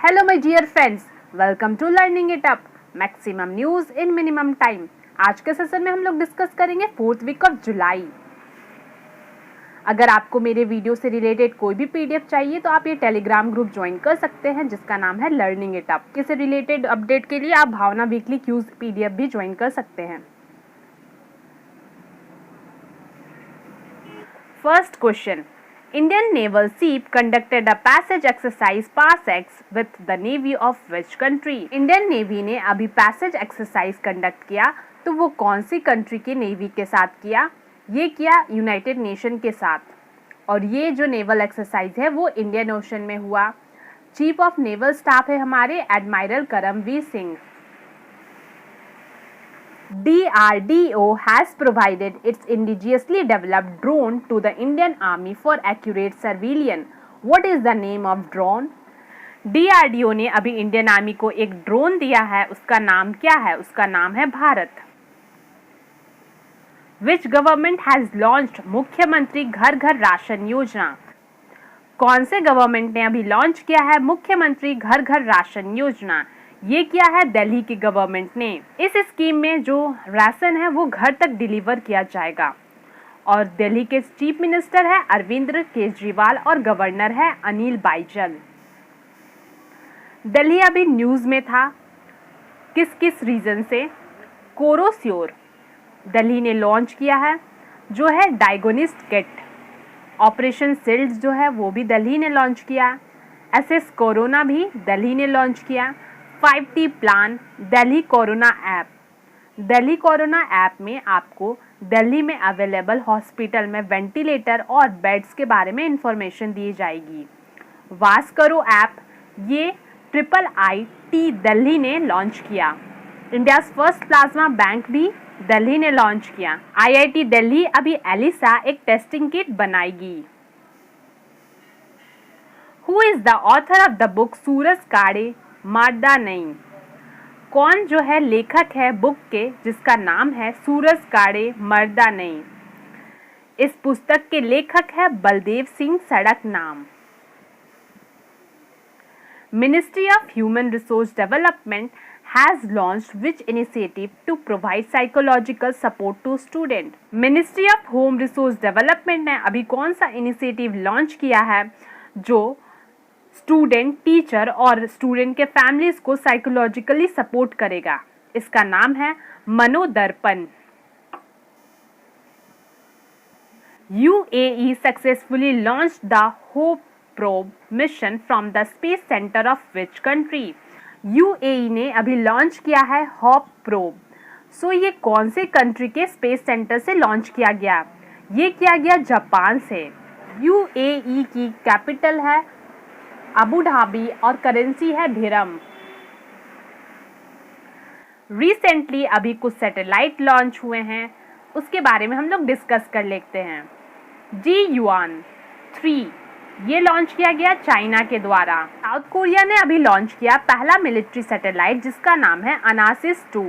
Hello my dear friends, welcome to Learning It Up, Maximum News in Minimum Time। आज के session में हम लोग डिस्कस करेंगे 4th वीक ऑफ जुलाई। अगर आपको मेरे वीडियो से रिलेटेड कोई भी पीडीएफ चाहिए तो आप ये टेलीग्राम ग्रुप ज्वाइन कर सकते हैं जिसका नाम है लर्निंग इट अप। इससे रिलेटेड अपडेट के लिए आप भावना वीकली क्यूज पीडीएफ भी ज्वाइन कर सकते हैं। First question, Indian naval ship conducted a passage exercise PASEX with the navy of which country? Indian Navy ने अभी passage exercise conduct किया, तो वो कौन सी कंट्री की नेवी के साथ किया? ये किया यूनाइटेड नेशन के साथ। और ये जो नेवल एक्सरसाइज है वो इंडियन ओशन में हुआ। चीफ ऑफ नेवल स्टाफ है हमारे admiral Karambir Singh. DRDO has provided its indigenously developed drone to the Indian Army for accurate surveillance. What is the name of drone? DRDO ने अभी इंडियन आर्मी को एक ड्रोन दिया है, उसका नाम क्या है? उसका नाम है Bharat. Which government has launched मुख्यमंत्री घर घर राशन योजना? कौन से गवर्नमेंट ने अभी लॉन्च किया है मुख्यमंत्री घर घर राशन योजना? ये किया है दिल्ली की गवर्नमेंट ने। इस स्कीम में जो राशन है वो घर तक डिलीवर किया जाएगा। और दिल्ली के चीफ मिनिस्टर है अरविंद केजरीवाल और गवर्नर है अनिल बैजल। दिल्ली अभी न्यूज़ में था, किस किस रीजन से? कोरोश्योर दिल्ली ने लॉन्च किया है, जो है डायगोनिस्ट किट। ऑपरेशन शील्ड जो है वो भी दिल्ली ने लॉन्च किया। SS कोरोना भी दिल्ली ने लॉन्च किया। 5T plan, Delhi corona app. Delhi corona app में आपको दिल्ली में अवेलेबल हॉस्पिटल में वेंटिलेटर और बेड्स के बारे में इंफॉर्मेशन दी जाएगी। वास करो ऐप, ये IIIT दिल्ली ने लॉन्च किया। इंडियाज फर्स्ट प्लाज्मा बैंक भी दिल्ली ने लॉन्च किया। IIT दिल्ली अभी एलिसा एक टेस्टिंग किट बनाएगी। Who is the author of the book Suraj Kade Marda Nahin? कौन जो है लेखक है बुक के जिसका नाम है सूरज काड़े मरदा नहीं? इस पुस्तक के लेखक है बलदेव सिंह सड़क नाम। Ministry of human resource development has launched which initiative to provide psychological support to student? Ministry of Home Resource Development ने अभी कौन सा इनिशिएटिव लॉन्च किया है जो स्टूडेंट, टीचर और स्टूडेंट के फैमिलीज को साइकोलॉजिकली सपोर्ट करेगा? इसका नाम है Manodarpan. UAE successfully launched the hope probe mission from the space centre of which country? UAE ने अभी लॉन्च किया है होप प्रोब। सो ये कौन से कंट्री के स्पेस सेंटर से लॉन्च किया गया? ये किया गया जापान से। UAE की कैपिटल है अबू धाबी और करेंसी है दिरहम। रिसेंटली अभी कुछ सैटेलाइट लॉन्च हुए हैं, उसके बारे में हम लोग डिस्कस कर लेते हैं। Jiuan-3 ये लॉन्च किया गया चाइना के द्वारा। साउथ कोरिया ने अभी लॉन्च किया पहला मिलिट्री सैटेलाइट जिसका नाम है अनासिस 2।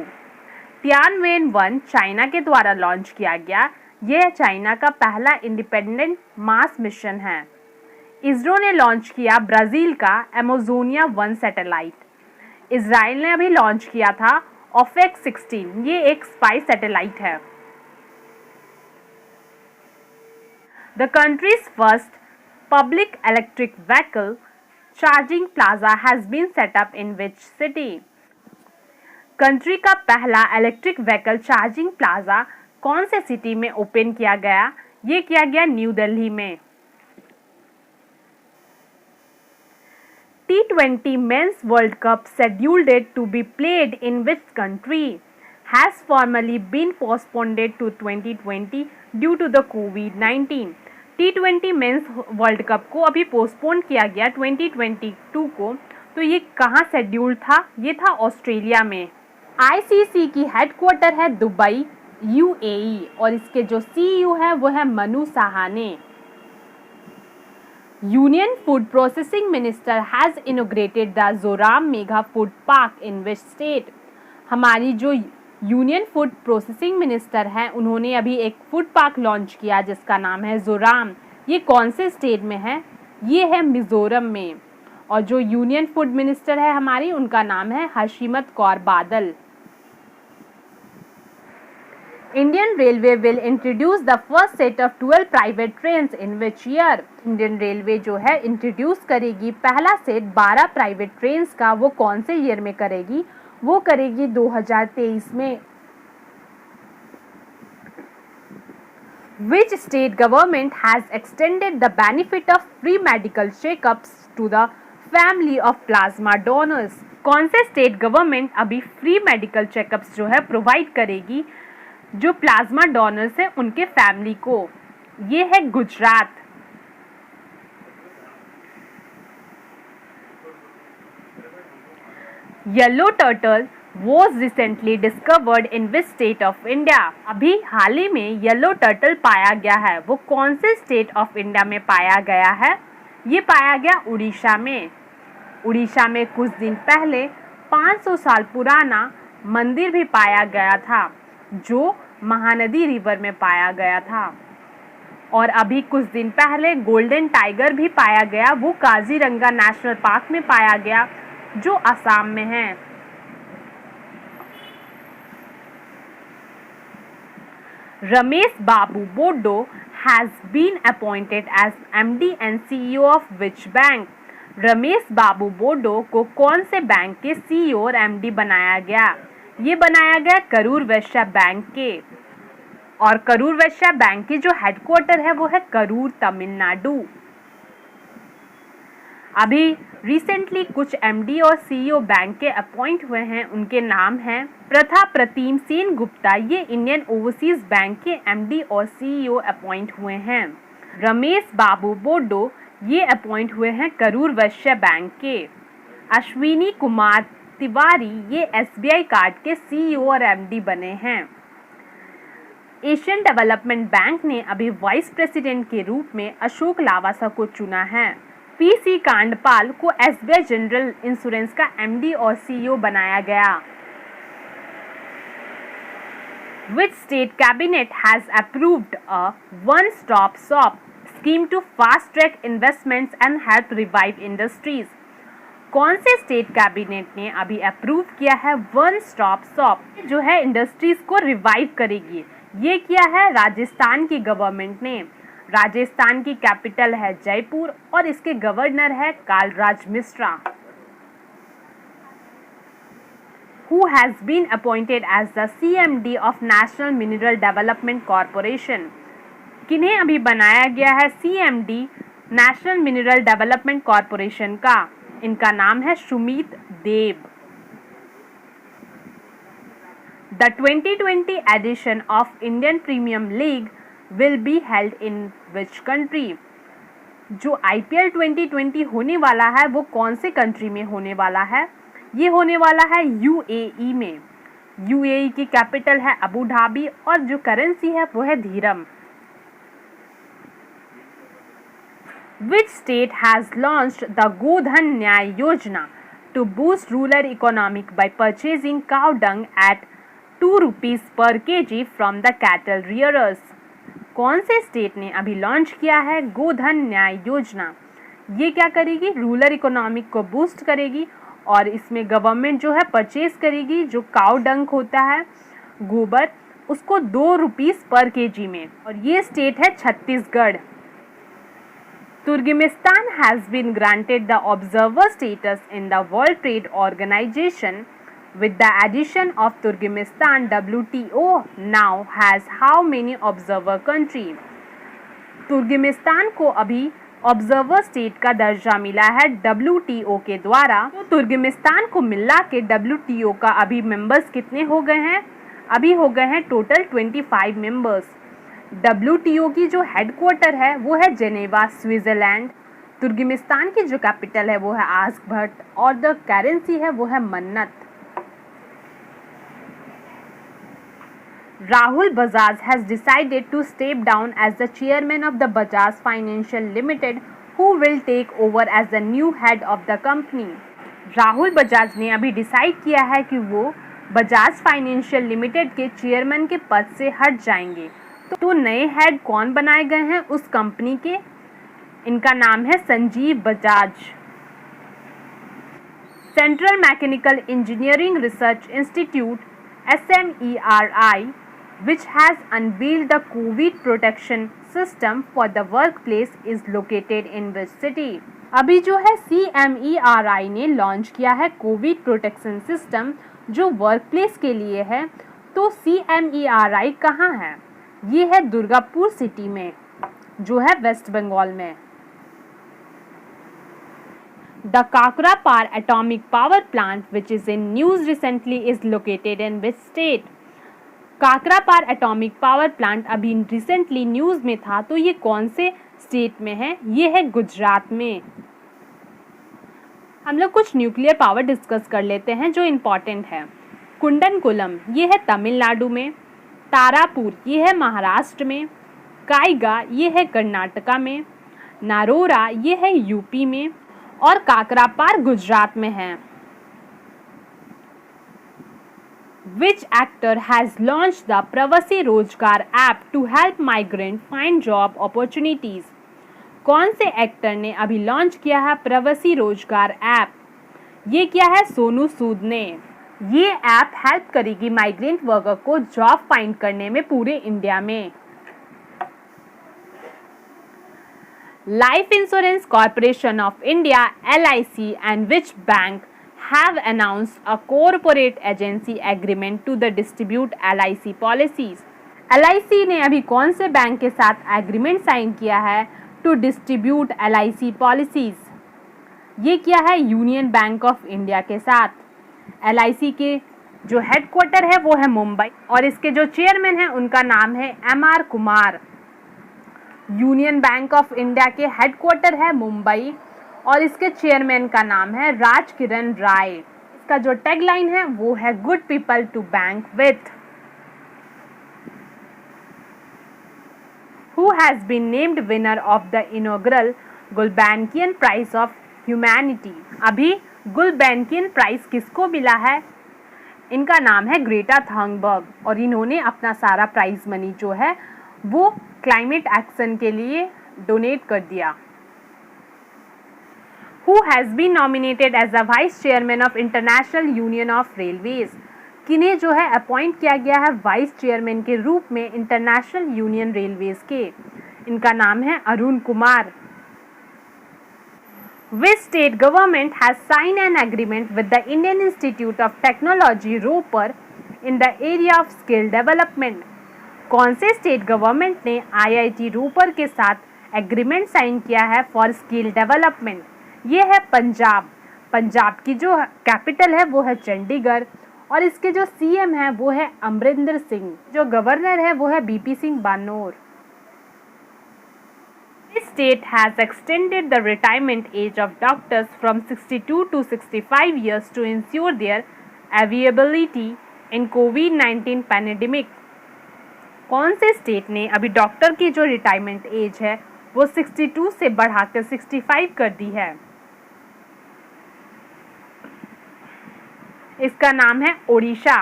Tianwen-1 चाइना के द्वारा लॉन्च किया गया। यह चाइना का पहला इंडिपेंडेंट मास मिशन है। इसरो ने लॉन्च किया ब्राज़ील का एमेजोनिया-1 सैटेलाइट। इजराइल ने अभी लॉन्च किया था OPEX-16, ये एक स्पाई सैटेलाइट है। The countries first public electric vehicle charging plaza has been set up in which city? Country का पहला इलेक्ट्रिक व्हीकल चार्जिंग प्लाजा कौन से सिटी में ओपन किया गया? ये किया गया न्यू दिल्ली में। T20 Men's World Cup scheduled to be played in which country has formally been postponed to 2020 due to the COVID-19? T20 mains world cup को अभी पोस्टपोन किया गया 2022 को। तो ये कहाँ शेड्यूल था? ये था ऑस्ट्रेलिया में। ICC की हेडक्वार्टर है दुबई, UAE, और इसके जो CEO है वो है Manu Sawhney. Union food processing minister has inaugurated the Zoram mega food park in which state? हमारी जो यूनियन फूड प्रोसेसिंग मिनिस्टर हैं उन्होंने अभी एक फूड पार्क लॉन्च किया जिसका नाम है जोराम। ये कौन से स्टेट में है? ये है मिजोरम में। और जो यूनियन फूड मिनिस्टर है हमारी, उनका नाम है Harsimrat Kaur Badal. Indian railway will introduce the first set of 12 private trains in which year? Indian railway जो है इंट्रोड्यूस करेगी पहला सेट 12 प्राइवेट ट्रेन्स का, वो कौन से ईयर में करेगी? वो करेगी 2023 में। Which state government has extended the benefit of free medical checkups to the family of plasma donors? कौन से स्टेट गवर्नमेंट अभी फ्री मेडिकल चेकअप्स जो है प्रोवाइड करेगी जो प्लाज्मा डोनर्स हैं उनके फैमिली को? ये है Gujarat. Yellow turtle was recently discovered in which state of India? अभी हाल ही में येलो टर्टल पाया गया है, वो कौन से स्टेट ऑफ इंडिया में पाया गया है? ये पाया गया उड़ीसा में। उड़ीसा में कुछ दिन पहले 500 साल पुराना मंदिर भी पाया गया था जो महानदी रिवर में पाया गया था। और अभी कुछ दिन पहले गोल्डन टाइगर भी पाया गया, वो काजीरंगा नेशनल पार्क में पाया गया जो असम में है। Ramesh Babu Bodo has been appointed as MD and CEO of which bank? Ramesh बाबू बोडो को कौन से बैंक के CEO और MD बनाया गया? ये बनाया गया करूर वैश्य बैंक के। और करूर वैश्य बैंक की जो हेडक्वार्टर है वो है करूर, तमिलनाडु। अभी रिसेंटली कुछ MD और CEO बैंक के अपॉइंट हुए हैं, उनके नाम हैं प्रथा प्रतिम सेन गुप्ता, ये इंडियन ओवरसीज बैंक के MD और CEO अपॉइंट हुए हैं। रमेश बाबू बोडो ये अपॉइंट हुए हैं करूर वैश्य बैंक के। अश्विनी कुमार तिवारी ये SBI कार्ड के CEO और MD बने हैं। एशियन डेवलपमेंट बैंक ने अभी वाइस प्रेसिडेंट के रूप में अशोक लावासा को चुना है। PC कांडपाल को SBI जनरल इंश्योरेंस का MD और CEO बनाया गया। Which state cabinet has approved a one-stop shop scheme to fast-track investments and help revive industries? कौन से स्टेट कैबिनेट ने अभी अप्रूव किया है वन स्टॉप शॉप जो है इंडस्ट्रीज को रिवाइव करेगी? ये किया है राजस्थान की गवर्नमेंट ने। राजस्थान की कैपिटल है जयपुर और इसके गवर्नर है Kalraj Mishra. Who has been appointed as the CMD of National Mineral Development Corporation? किन्हें अभी बनाया गया है CMD national mineral development corporation का? इनका नाम है सुमित देव। The 2020 edition of Indian Premium League will be held in which country? जो IPL 2020 होने वाला है वो कौन से कंट्री में होने वाला है? ये होने वाला है UAE में। UAE की कैपिटल है अबू धाबी और जो करेंसी है वो है धीरम। Which state has launched the Godhan Nyay Yojana to boost rural economic by purchasing cow dung at 2 rupees per kg from the cattle rearers? कौन से स्टेट ने अभी लॉन्च किया है गोधन न्याय योजना? ये क्या करेगी? रूरल इकोनॉमिक को बूस्ट करेगी और इसमें गवर्नमेंट जो है परचेज करेगी जो काउ डंक होता है, गोबर, उसको 2 रुपीस पर केजी में। और ये स्टेट है Chhattisgarh. Turkmenistan has been granted the observer status in the World Trade Organization. With the addition of Turkmenistan, WTO now has how many observer country? Turkmenistan को अभी ऑब्जर्वर स्टेट का दर्जा मिला है WTO के द्वारा। तो तुर्कमेनिस्तान को मिला के WTO का अभी मेंबर्स कितने हो गए हैं? अभी हो गए हैं टोटल 25 मेंबर्स। WTO की जो हेडक्वार्टर है वो है जेनेवा, स्विट्जरलैंड। तुर्कमेनिस्तान की जो कैपिटल है वो है आस्कभट और द करेंसी है वो है मन्नत। Rahul Bajaj has decided to step down as the chairman of the Bajaj Financial Limited, who will take over as the new head of the company. Rahul Bajaj ने अभी डिसाइड किया है कि वो बजाज फाइनेंशियल लिमिटेड के चेयरमैन के पद से हट जाएंगे। तो नए हेड कौन बनाए गए हैं उस कंपनी के? इनका नाम है Sanjeev Bajaj. Central mechanical engineering research institute SMERI, which has unveiled the COVID protection system for the workplace, is located in which city? अभी जो है CMERI ने लॉन्च किया है कोविड प्रोटेक्शन सिस्टम जो वर्क प्लेस के लिए है। तो CMERI कहाँ है? ये है दुर्गापुर सिटी में, जो है वेस्ट बंगाल में। The Kakrapar atomic power plant, which is in news recently, is located in which state? Kakrapar atomic power plant अभी रिसेंटली न्यूज़ में था, तो ये कौन से स्टेट में है? ये है गुजरात में। हम लोग कुछ न्यूक्लियर पावर डिस्कस कर लेते हैं जो इम्पॉर्टेंट है। कुंडनकुलम ये है तमिलनाडु में, तारापुर ये है महाराष्ट्र में, कायगा ये है कर्नाटका में, नारोरा ये है यूपी में और काकरापार गुजरात में है। Which actor has launched the प्रवासी रोजगार app to help migrant find job opportunities? कौन से एक्टर ने अभी लॉन्च किया है प्रवासी रोजगार ऐप? ये किया है सोनू सूद ने। ये ऐप हेल्प करेगी माइग्रेंट वर्कर को जॉब फाइंड करने में पूरे इंडिया में। Life Insurance Corporation of India (LIC) and which bank have announced a corporate agency agreement to the distribute LIC policies? LIC ने अभी कौन से बैंक के साथ एग्रीमेंट साइन किया है टू डिस्ट्रीब्यूट LIC पॉलिसीज? ये किया है यूनियन बैंक ऑफ इंडिया के साथ। LIC के जो हेडक्वार्टर है वो है मुंबई और इसके जो चेयरमैन है उनका नाम है MR Kumar. Union bank of India के हेडक्वार्टर है मुंबई और इसके चेयरमैन का नाम है राज किरण राय। इसका जो टैगलाइन है वो है good people to bank with. Who has been named winner of the inaugural Gulbenkian prize of humanity? अभी गुलबैनकियन प्राइज किसको मिला है? इनका नाम है ग्रेटा थर्नबर्ग और इन्होंने अपना सारा प्राइज मनी जो है वो क्लाइमेट एक्शन के लिए डोनेट कर दिया। Who has been nominated as the Vice Chairman of International Union of Railways? किन्हें जो है अपॉइंट किया गया है वाइस चेयरमैन के रूप में इंटरनेशनल यूनियन रेलवेज के? इनका नाम है Arun Kumar. Which state government has signed an agreement with the Indian Institute of Technology (ROPER) in the area of skill development? कौन से स्टेट गवर्नमेंट ने IIT रूपर के साथ एग्रीमेंट साइन किया है फॉर स्किल डेवलपमेंट? ये है पंजाब। पंजाब की जो कैपिटल है वो है चंडीगढ़ और इसके जो CM है वो है अमरिंदर सिंह। जो गवर्नर है वो है BP Singh बानोर। This state has extended the retirement age of doctors from 62 to 65 years to ensure their availability in COVID-19 pandemic. कौन से स्टेट ने अभी डॉक्टर की जो रिटायरमेंट एज है वो 62 से बढ़ाकर 65 कर दी है? इसका नाम है ओडिशा।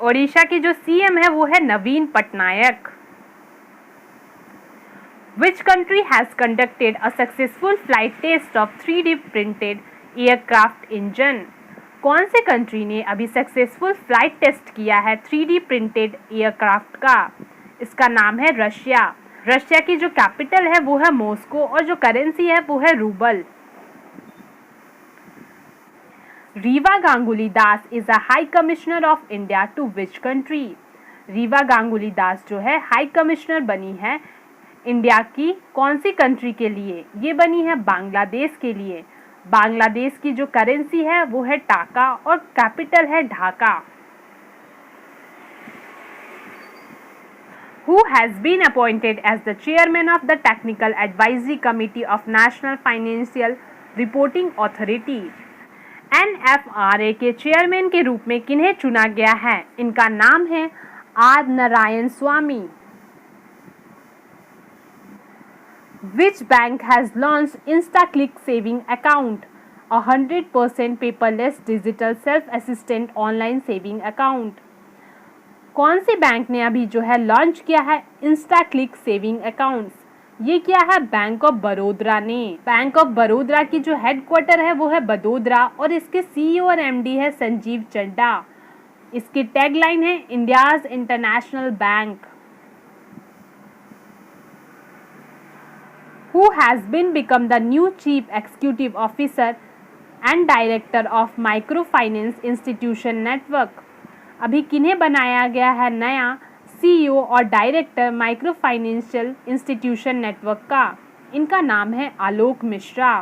ओडिशा की जो CM है वो है नवीन Patnaik. Which country has conducted a successful flight test of 3D printed aircraft engine? कौन से कंट्री ने अभी सक्सेसफुल फ्लाइट टेस्ट किया है 3D प्रिंटेड एयरक्राफ्ट का? इसका नाम है रशिया। रशिया की जो कैपिटल है वो है मॉस्को और जो करेंसी है वो है rouble. Riva Ganguly Das is a high commissioner of India to which country? Riva Ganguly Das जो है हाई कमिश्नर बनी है इंडिया की कौन सी कंट्री के लिए? ये बनी है बांग्लादेश के लिए। बांग्लादेश की जो करेंसी है वो है टाका और कैपिटल है Dhaka. Who has been appointed as the chairman of the Technical Advisory Committee of National Financial Reporting Authority? NFRA के चेयरमैन के रूप में किन्हें चुना गया है? इनका नाम है R Narayan Swamy. Which bank has launched InstaClick Saving Account, a 100% paperless digital self-assistant online saving account? कौन से बैंक ने अभी जो है लॉन्च किया है InstaClick Saving Accounts? ये क्या है? बैंक ऑफ बड़ौदा ने। बैंक ऑफ बड़ौदा की जो हेडक्वार्टर है वो है बड़ौदा और इसके सीईओ और एमडी है संजीव चड्ढा। इसकी टैगलाइन है India's international bank. Who has been become the new chief executive officer and director of microfinance institution network? अभी किन्हें बनाया गया है नया सीईओ और director micro financial institution network का? इनका नाम है आलोक Mishra.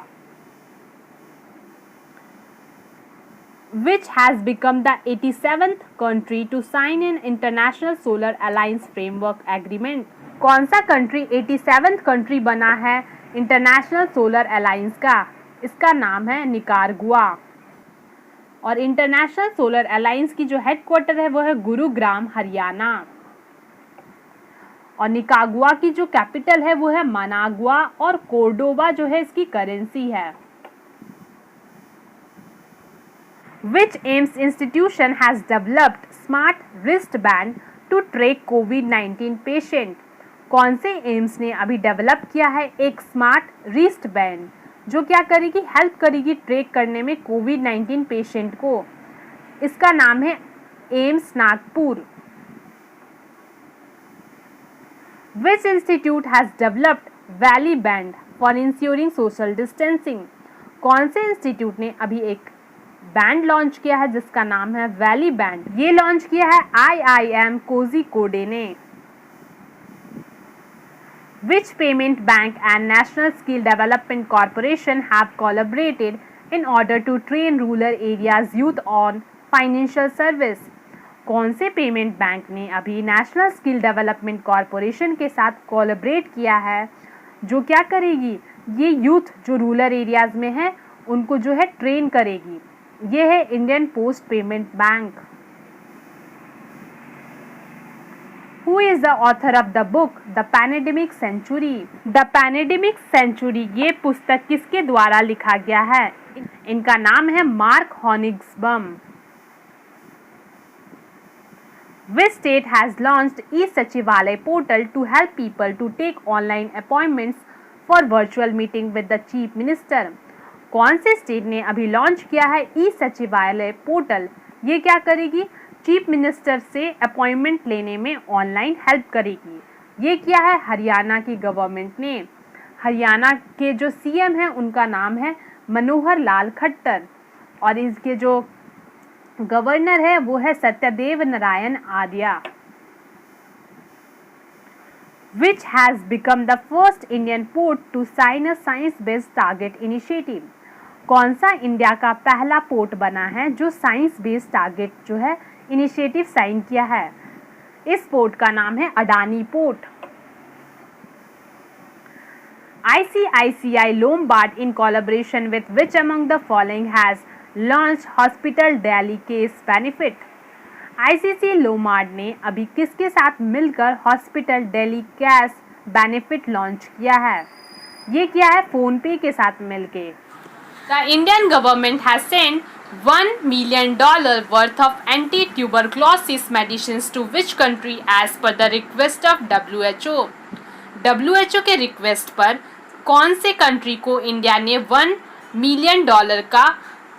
Which has become the 87th country to sign an international solar alliance framework agreement? कौन सा कंट्री 87th कंट्री बना है इंटरनेशनल सोलर अलायंस का? इसका नाम है निकारागुआ। और इंटरनेशनल सोलर अलायंस की जो हेडक्वार्टर है वो है गुरुग्राम, हरियाणा। और निकारागुआ की जो कैपिटल है वो है मनागुआ और कोर्डोबा जो है इसकी करेंसी है। Which AIIMS institution has developed smart wristband to track COVID-19 patient? कौन से एम्स ने अभी डेवलप किया है एक स्मार्ट रिस्ट बैंड जो क्या करेगी? हेल्प करेगी ट्रैक करने में कोविड-19 पेशेंट को। इसका नाम है AIIMS Nagpur. Which institute has developed Valley Band for ensuring social distancing? कौन से इंस्टीट्यूट ने अभी एक बैंड लॉन्च किया है जिसका नाम है वैली बैंड? ये लॉन्च किया है IIM कोझिकोडे ने। Which payment bank and National Skill Development Corporation have collaborated in order to train rural areas youth on financial service? कौन से पेमेंट बैंक ने अभी नेशनल स्किल डेवलपमेंट कॉरपोरेशन के साथ कोलैबोरेट किया है जो क्या करेगी? ये यूथ जो रूरल एरियाज में है उनको जो है ट्रेन करेगी। ये है Indian post payment bank. Who is the author of the book The Pandemic Century? The Pandemic Century ये पुस्तक किसके द्वारा लिखा गया है? इनका नाम है mark हॉनिग्सबम। Which state has launched e-Sachivalay portal to help people to take online appointments for virtual meeting with the Chief Minister? कौन से स्टेट ने अभी लॉन्च किया है ई-सचिवालय पोर्टल? ये क्या करेगी? चीफ मिनिस्टर से अपॉइंटमेंट लेने में ऑनलाइन हेल्प करेगी। ये किया है हरियाणा की गवर्नमेंट ने। हरियाणा के जो सीएम हैं उनका नाम है मनोहर लाल खट्टर और इसके जो गवर्नर है वो है Satyadev Narayan Arya. Which has become the first Indian port to sign a science-based target initiative? कौन सा इंडिया का पहला पोर्ट बना है जो साइंस बेस्ड टारगेट जो है इनिशिएटिव साइन किया है? इस पोर्ट का नाम है Adani port. ICICI Lombard in collaboration with which among the following has launched Hospital Delhi Case Benefit? ICICI Lombard ने अभी किसके साथ मिलकर hospital Delhi cash benefit launch किया है? ये किया है फोन पे के साथ मिलके। The Indian government has sent $1 million worth of anti-tuberculosis medicines to which country as per the request of WHO? WHO के रिक्वेस्ट पर कौन से कंट्री को इंडिया ने $1 मिलियन का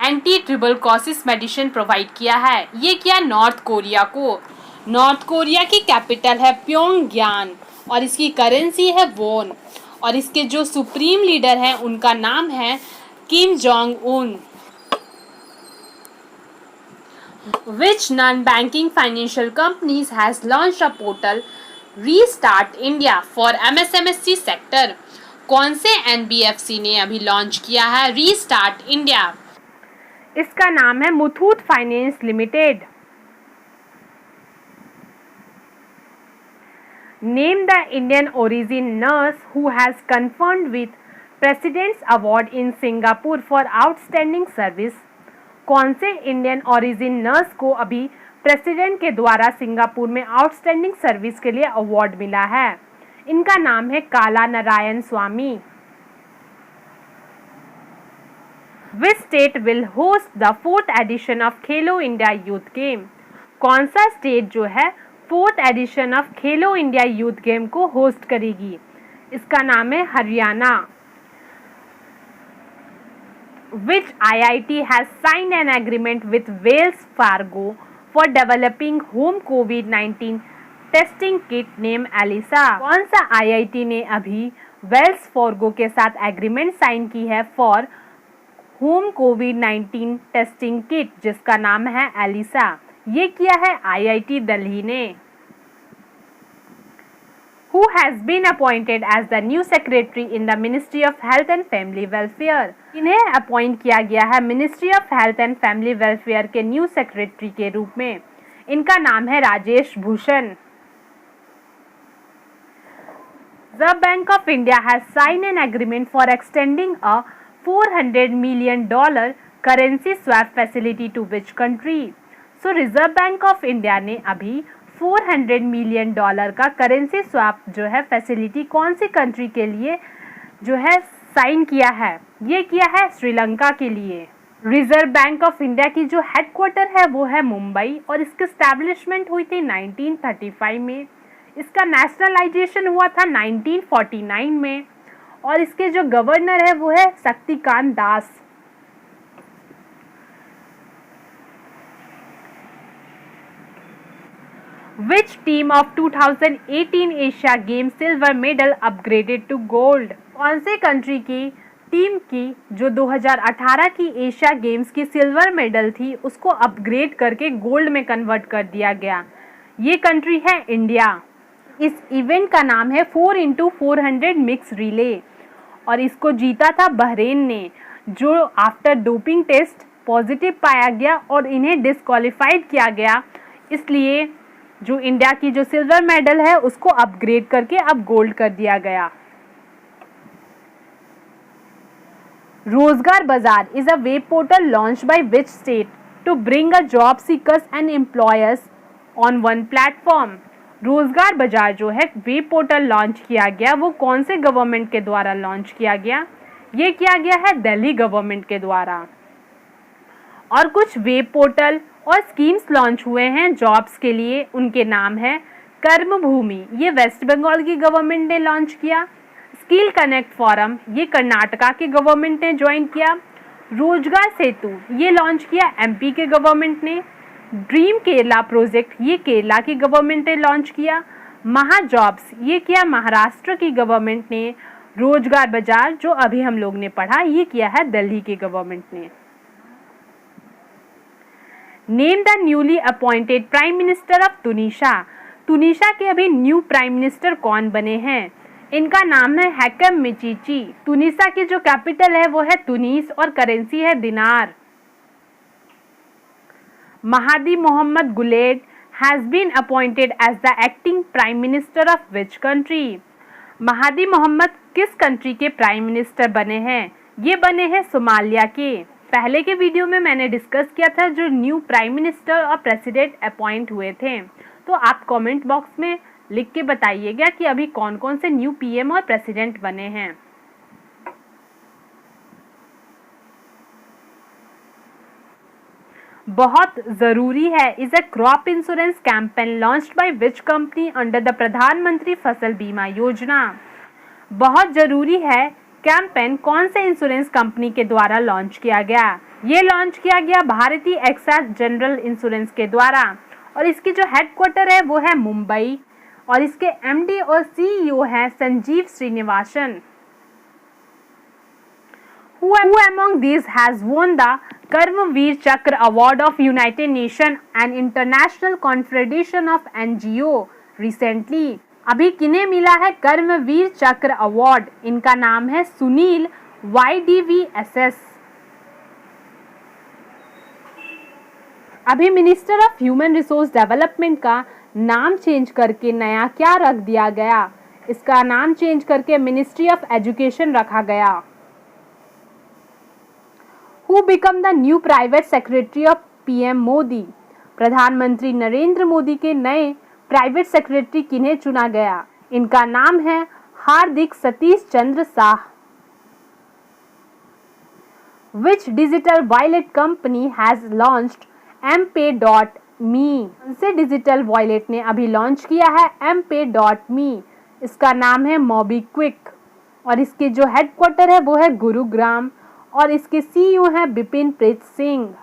एंटी ट्यूबरकुलोसिस मेडिसिन प्रोवाइड किया है? ये किया नॉर्थ कोरिया को। नॉर्थ कोरिया की कैपिटल है प्योंगयांग और इसकी करेंसी है वॉन और इसके जो सुप्रीम लीडर हैं उनका नाम है Kim Jong Un. Which non-banking financial companies has launched a portal Restart India for MSMSC sector? कौन से NBFC ने अभी लॉन्च किया है रीस्टार्ट इंडिया? इसका नाम है Muthoot finance limited. Name the Indian origin nurse who has conferred with President's Award in Singapore for outstanding service. कौन से इंडियन ओरिजिन नर्स को अभी प्रेसिडेंट के द्वारा सिंगापुर में आउटस्टैंडिंग सर्विस के लिए अवार्ड मिला है? इनका नाम है काला Narayan Swamy. Which state will host the 4th edition of Khelo India youth game? कौन सा स्टेट जो है 4th addition of Khelo India youth game को होस्ट करेगी? इसका नाम है Haryana. Which IIT has signed an agreement with Wells Fargo for developing home COVID-19 testing kit name ELISA? कौन सा IIT ने अभी वेल्स फार्गो के साथ एग्रीमेंट साइन की है for home covid testing kit, जिसका नाम है एलिसा? ये किया है IIT दिल्ली ने। Who has been appointed as the new secretary in the Ministry of Health and Family Welfare? इन्हें अपॉइंट किया गया है ministry of health and family welfare के न्यू सेक्रेटरी के रूप में। इनका नाम है Rajesh Bhushan. The Bank of India has signed an agreement for extending a $400 million currency swap facility to which country? So Reserve Bank of India ने अभी $400 million का करेंसी स्वैप जो है फैसिलिटी कौन सी कंट्री के लिए जो है साइन किया है? ये किया है श्रीलंका के लिए। रिजर्व बैंक ऑफ इंडिया की जो हेडक्वार्टर है वो है मुंबई और इसकी एस्टैब्लिशमेंट हुई थी 1935 में। इसका नेशनलाइजेशन हुआ था 1949 में और इसके जो गवर्नर है वो है Shaktikanta Das. Which team of 2018 Asia Games silver medal upgraded to gold? कौन से कंट्री की टीम की जो 2018 की एशिया गेम्स की सिल्वर मेडल थी उसको अपग्रेड करके गोल्ड में कन्वर्ट कर दिया गया? ये कंट्री है इंडिया। इस इवेंट का नाम है 4x400 मिक्स रिले और इसको जीता था बहरीन ने, जो आफ्टर डोपिंग टेस्ट पॉजिटिव पाया गया और इन्हें डिस्क्वालीफाइड किया गया। इसलिए जो इंडिया की जो सिल्वर मेडल है उसको अपग्रेड करके अब गोल्ड कर दिया गया। Rozgar Bazaar is a web portal launch by which state to bring a job seekers and employers on one platform? Rozgar Bazaar जो है वेब पोर्टल लॉन्च किया गया वो कौन से गवर्नमेंट के द्वारा लॉन्च किया गया? ये किया गया है दिल्ली गवर्नमेंट के द्वारा। और कुछ वेब पोर्टल और स्कीम्स लॉन्च हुए हैं जॉब्स के लिए, उनके नाम है कर्म भूमि, ये वेस्ट बंगाल की गवर्नमेंट ने लॉन्च किया। स्किल कनेक्ट फोरम, ये कर्नाटका के गवर्नमेंट ने ज्वाइन किया। रोजगार सेतु, ये लॉन्च किया MP के गवर्नमेंट ने। ड्रीम केरला प्रोजेक्ट, ये केरला की गवर्नमेंट ने लॉन्च किया। महा जॉब्स, ये किया महाराष्ट्र की गवर्नमेंट ने। रोजगार बाजार जो अभी हम लोग ने पढ़ा ये किया है दिल्ली की गवर्नमेंट ने। Name the newly appointed prime minister of Tunisha. Tunisha के अभी न्यू प्राइम मिनिस्टर कौन बने हैं? इनका नाम है हैकम मिचीची। तुनिशा की जो कैपिटल है वो है तुनीस और करेंसी है dinar. Mahdi Mohamed Guleid has been appointed as the acting prime minister of which country? Mahdi Mohamed किस कंट्री के प्राइम मिनिस्टर बने हैं? ये बने हैं सोमालिया के। पहले के वीडियो में मैंने डिस्कस किया था जो न्यू प्राइम मिनिस्टर और प्रेसिडेंट अपॉइंट हुए थे, तो आप कमेंट बॉक्स में लिख के बताइएगा कि अभी कौन कौन से न्यू PM और प्रेसिडेंट बने हैं। बहुत ज़रूरी है is a crop insurance campaign launched by which company under the प्रधानमंत्री फसल बीमा योजना? बहुत ज़रूरी है कैंपेन कौन से इंश्योरेंस कंपनी के द्वारा लॉन्च किया गया? ये लॉन्च किया गया भारतीय एक्साइज जनरल इंश्योरेंस के द्वारा और इसकी जो हेडक्वार्टर है वो है मुंबई और इसके MD और CEO हैं Sanjeev Srinivasan. Who among these has won the Karmveer Chakra Award of United Nations and International Confederation of NGO recently? अभी किन्हें मिला है कर्मवीर चक्र अवार्ड? इनका नाम है सुनील YDVSS। अभी minister of human resource development का नाम चेंज करके नया क्या रख दिया गया? इसका नाम चेंज करके मिनिस्ट्री ऑफ एजुकेशन रखा गया। Who become the new private secretary of PM Modi? प्रधानमंत्री नरेंद्र मोदी के नए प्राइवेट सेक्रेटरी किन्हें चुना गया? इनका नाम है हार्दिक Satish Chandra Shah. Which digital wallet company has launched mpay.me? कौन से डिजिटल वॉलेट ने अभी लॉन्च किया है mpay.me? इसका नाम है मोबीक्विक और इसके जो हेडक्वार्टर है वो है गुरुग्राम और इसके सीईओ हैं Bipin Preet Singh.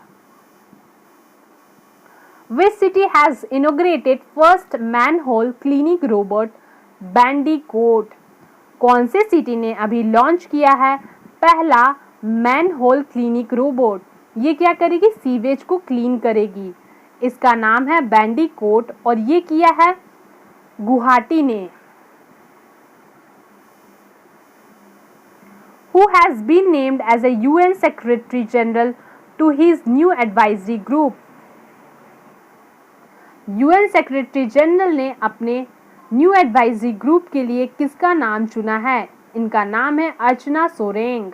Which city has inaugurated first manhole cleaning robot Bandicoot? कौन से सिटी ने अभी लॉन्च किया है पहला मैनहोल क्लीनिक रोबोट? ये क्या करेगी? सीवेज को क्लीन करेगी। इसका नाम है बैंडिकोट और ये किया है गुवाहाटी ने। Who has been named as a UN Secretary General to his new advisory group? UN secretary general ने अपने न्यू एडवाइजरी ग्रुप के लिए किसका नाम चुना है? इनका नाम है अर्चना Soreng.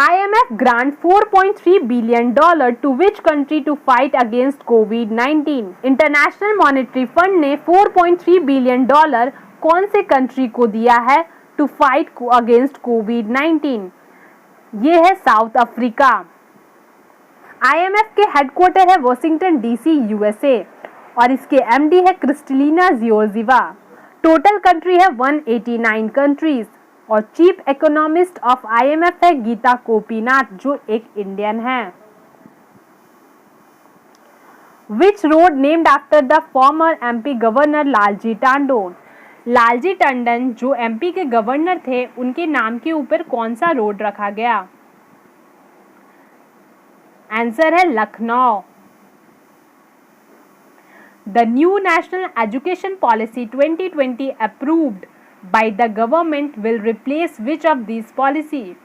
IMF grant $4.3 billion to which country to fight against COVID-19? International monetary fund ने $4.3 बिलियन कौन से कंट्री को दिया है टू फाइट अगेंस्ट COVID-19? ये है साउथ अफ्रीका। IMF के हेडक्वार्टर है वॉशिंगटन DC USA और इसके MD है क्रिस्टलिना जियोर्जिवा। टोटल कंट्री है 189 कंट्रीज और चीफ इकोनॉमिस्ट ऑफ IMF है गीता गोपीनाथ जो एक इंडियन है। Which road named after the former MP governor Lalji Tandon? Lalji Tandon जो MP के गवर्नर थे उनके नाम के ऊपर कौन सा रोड रखा गया? आंसर है Lucknow. The new national education policy 2020 approved by the government will replace which of this policy?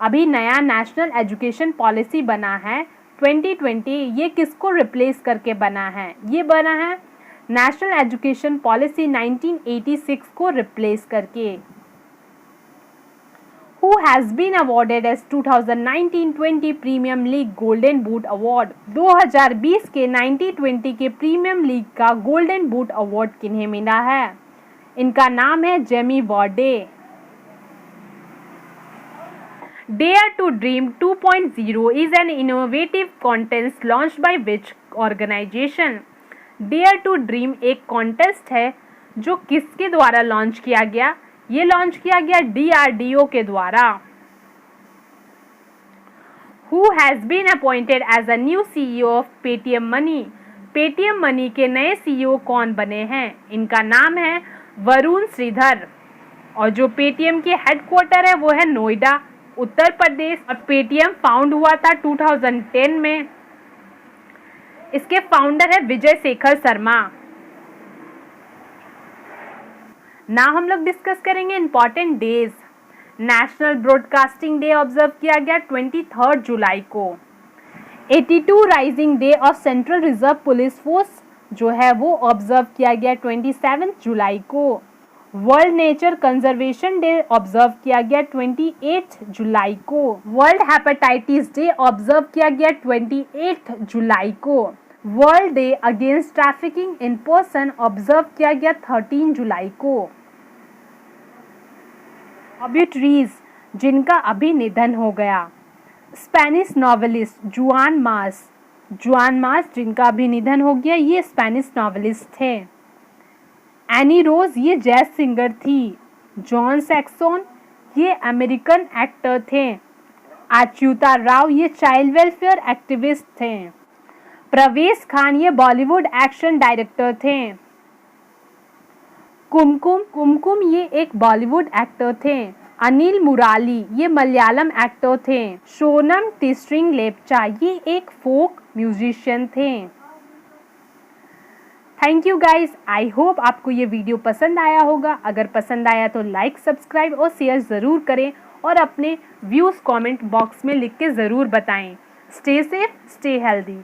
अभी नया नेशनल एजुकेशन पॉलिसी बना है 2020, ये किसको रिप्लेस करके बना है? ये बना है नेशनल एजुकेशन पॉलिसी 1986 को रिप्लेस करके। Who has been awarded as 2019-20 premium league golden boot award? 2020 के 19-20 के प्रीमियम लीग का गोल्डन बूट अवार्ड किन्हें मिला है? इनका नाम है Jamie Warde. Dare to Dream 2.0 is an innovative contest launched by which organization? Dare to Dream एक कॉन्टेस्ट है जो किसके द्वारा लॉन्च किया गया? ये लॉन्च किया गया DRDO के द्वारा। Who has been appointed as a new CEO of Paytm Money? Paytm Money के नए CEO कौन बने हैं? इनका नाम है वरुण श्रीधर और जो Paytm के हेडक्वार्टर है वो है नोएडा उत्तर प्रदेश और Paytm फाउंड हुआ था 2010 में। इसके फाउंडर है विजय शेखर शर्मा। ना हम लोग डिस्कस करेंगे important days. National broadcasting day observe किया गया 23 जुलाई को। 82 rising day of central reserve police force जो है वो ऑब्जर्व किया गया 27 जुलाई को। World nature conservation day observe किया गया 28 जुलाई को। वर्ल्ड हेपेटाइटिस डे ऑब्जर्व किया गया 28 जुलाई को। World day against trafficking in person observe किया गया 13 जुलाई को। ऑब्यूटरीज जिनका अभी निधन हो गया। स्पेनिश नॉवेलिस्ट जुआन मार्स जिनका अभी निधन हो गया, ये स्पेनिश नॉवेलिस्ट थे। एनी रोज ये जैज सिंगर थी। जॉन सैक्सन ये अमेरिकन एक्टर थे। अच्युता राव ये चाइल्ड वेलफेयर एक्टिविस्ट थे। प्रवेश खान ये बॉलीवुड एक्शन डायरेक्टर थे। कुमकुम ये एक बॉलीवुड एक्टर थे। अनिल मुराली ये मलयालम एक्टर थे। सोनम टिस्ट्रिंग लेप्चा ये एक फोक म्यूजिशियन थे। Thank you guys, I hope आपको ये वीडियो पसंद आया होगा। अगर पसंद आया तो लाइक, सब्सक्राइब और शेयर ज़रूर करें और अपने व्यूज़ कमेंट बॉक्स में लिख के ज़रूर बताएं। Stay safe, stay healthy.